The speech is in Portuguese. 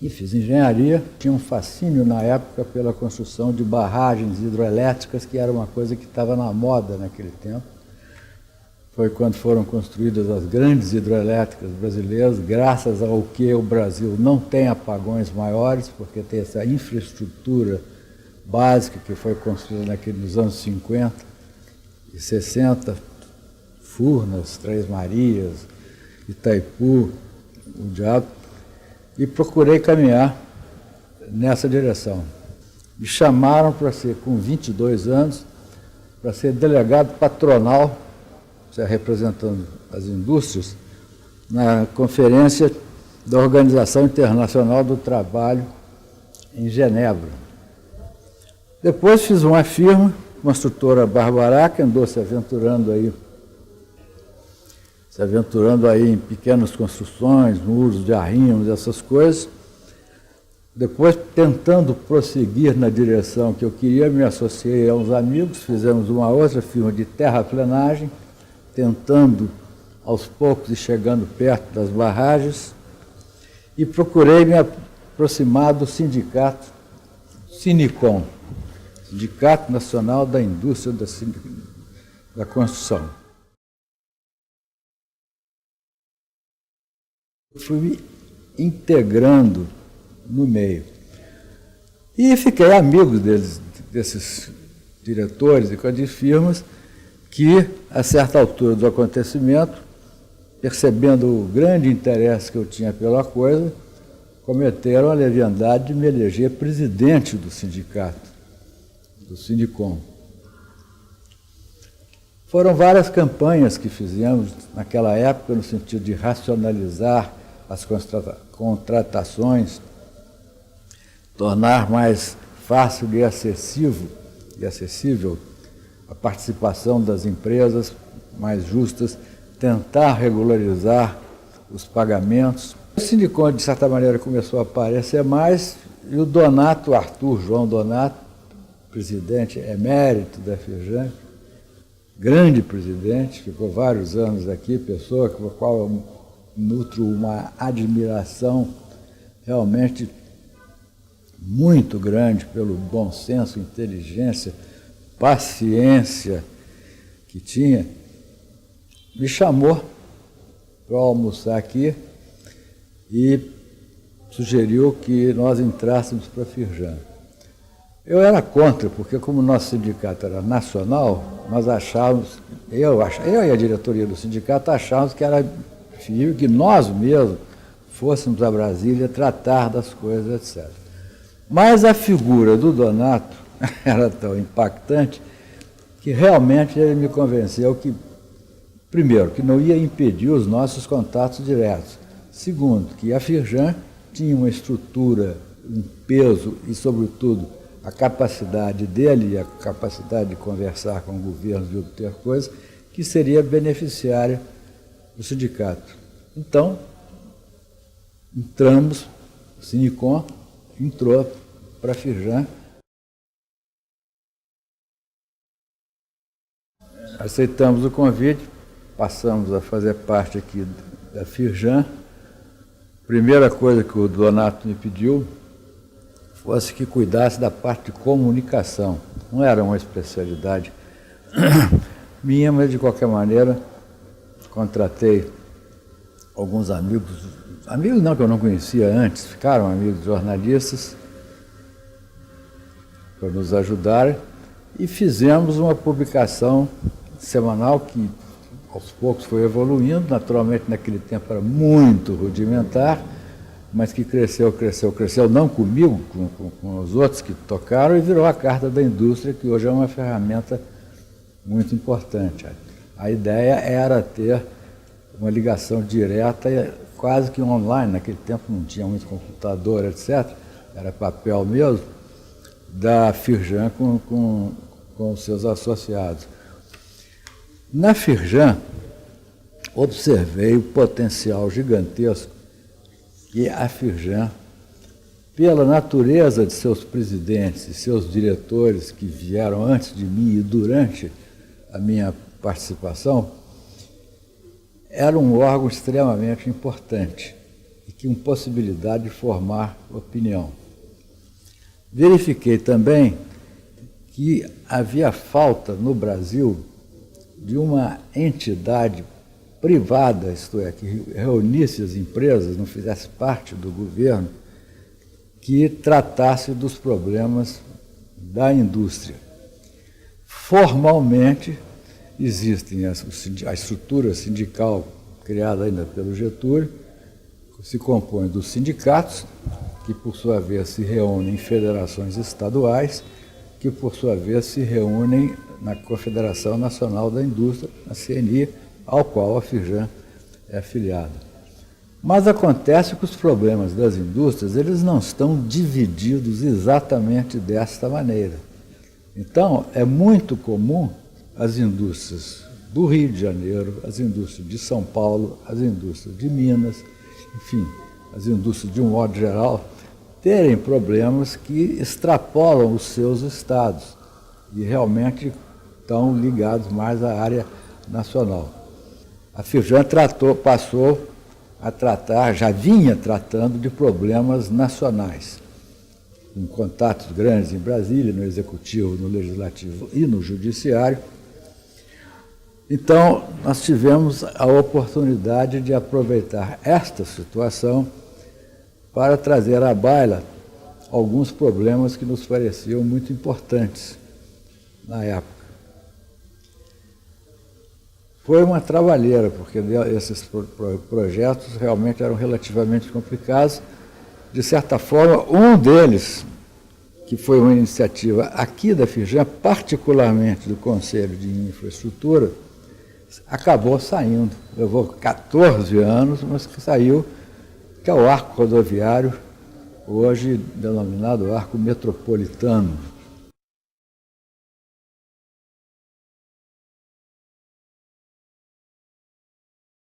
e fiz engenharia. Tinha um fascínio na época pela construção de barragens hidroelétricas, que era uma coisa que estava na moda naquele tempo. Foi quando foram construídas as grandes hidroelétricas brasileiras, graças ao que o Brasil não tem apagões maiores, porque tem essa infraestrutura básica que foi construída nos anos 50 e 60, Furnas, Três Marias, Itaipu, o diabo, e procurei caminhar nessa direção. Me chamaram para ser, com 22 anos, para ser delegado patronal, representando as indústrias, na conferência da Organização Internacional do Trabalho em Genebra. Depois fiz uma firma, construtora Barbará, que andou se aventurando aí em pequenas construções, muros de arrimos, essas coisas. Depois, tentando prosseguir na direção que eu queria, me associei a uns amigos, fizemos uma outra firma de terraplenagem, tentando aos poucos e chegando perto das barragens, e procurei me aproximar do sindicato Sinicom, Sindicato Nacional da Indústria da Construção. Fui me integrando no meio. E fiquei amigo desses diretores e de firmas que, a certa altura do acontecimento, percebendo o grande interesse que eu tinha pela coisa, cometeram a leviandade de me eleger presidente do sindicato, do Sinicom. Foram várias campanhas que fizemos naquela época no sentido de racionalizar as contratações, tornar mais fácil e acessível a participação das empresas, mais justas, tentar regularizar os pagamentos. O Sinicom, de certa maneira, começou a aparecer mais, e o Donato, João Donato, presidente emérito da Firjan, grande presidente, ficou vários anos aqui, pessoa com a qual eu nutro uma admiração realmente muito grande pelo bom senso, inteligência, paciência que tinha, me chamou para almoçar aqui e sugeriu que nós entrássemos para a Firjan. Eu era contra, porque como o nosso sindicato era nacional, nós achávamos, eu e a diretoria do sindicato achávamos que era possível que nós mesmos fôssemos a Brasília tratar das coisas, etc. Mas a figura do Donato era tão impactante que realmente ele me convenceu que, primeiro, que não ia impedir os nossos contatos diretos. Segundo, que a Firjan tinha uma estrutura, um peso e, sobretudo, a capacidade dele e a capacidade de conversar com o governo e obter coisas que seria beneficiária do sindicato. Então, entramos, o Sinicom entrou para a Firjan. Aceitamos o convite, passamos a fazer parte aqui da Firjan. Primeira coisa que o Donato me pediu fosse que cuidasse da parte de comunicação. Não era uma especialidade minha, mas de qualquer maneira contratei alguns amigos não que eu não conhecia antes, ficaram amigos jornalistas para nos ajudarem e fizemos uma publicação semanal que aos poucos foi evoluindo, naturalmente naquele tempo era muito rudimentar, mas que cresceu, não comigo, com os outros que tocaram, e virou a Carta da Indústria, que hoje é uma ferramenta muito importante. A ideia era ter uma ligação direta, quase que online, naquele tempo não tinha muito computador, etc., era papel mesmo, da Firjan com os seus associados. Na Firjan, observei o potencial gigantesco que a Firjan, pela natureza de seus presidentes e seus diretores que vieram antes de mim e durante a minha participação, era um órgão extremamente importante e com possibilidade de formar opinião. Verifiquei também que havia falta no Brasil de uma entidade privada, isto é, que reunisse as empresas, não fizesse parte do governo, que tratasse dos problemas da indústria. Formalmente, existe a estrutura sindical criada ainda pelo Getúlio, que se compõe dos sindicatos, que por sua vez se reúnem em federações estaduais, que por sua vez se reúnem na Confederação Nacional da Indústria, a CNI, ao qual a Firjan é afiliada. Mas acontece que os problemas das indústrias, eles não estão divididos exatamente desta maneira. Então, é muito comum as indústrias do Rio de Janeiro, as indústrias de São Paulo, as indústrias de Minas, enfim, as indústrias de um modo geral, terem problemas que extrapolam os seus estados e realmente estão ligados mais à área nacional. A Firjan passou a tratar, já vinha tratando de problemas nacionais, com contatos grandes em Brasília, no Executivo, no Legislativo e no Judiciário. Então, nós tivemos a oportunidade de aproveitar esta situação para trazer à baila alguns problemas que nos pareciam muito importantes na época. Foi uma trabalheira, porque esses projetos realmente eram relativamente complicados. De certa forma, um deles, que foi uma iniciativa aqui da Firjan, particularmente do Conselho de Infraestrutura, acabou saindo. Levou 14 anos, mas que saiu, que é o arco rodoviário, hoje denominado arco metropolitano.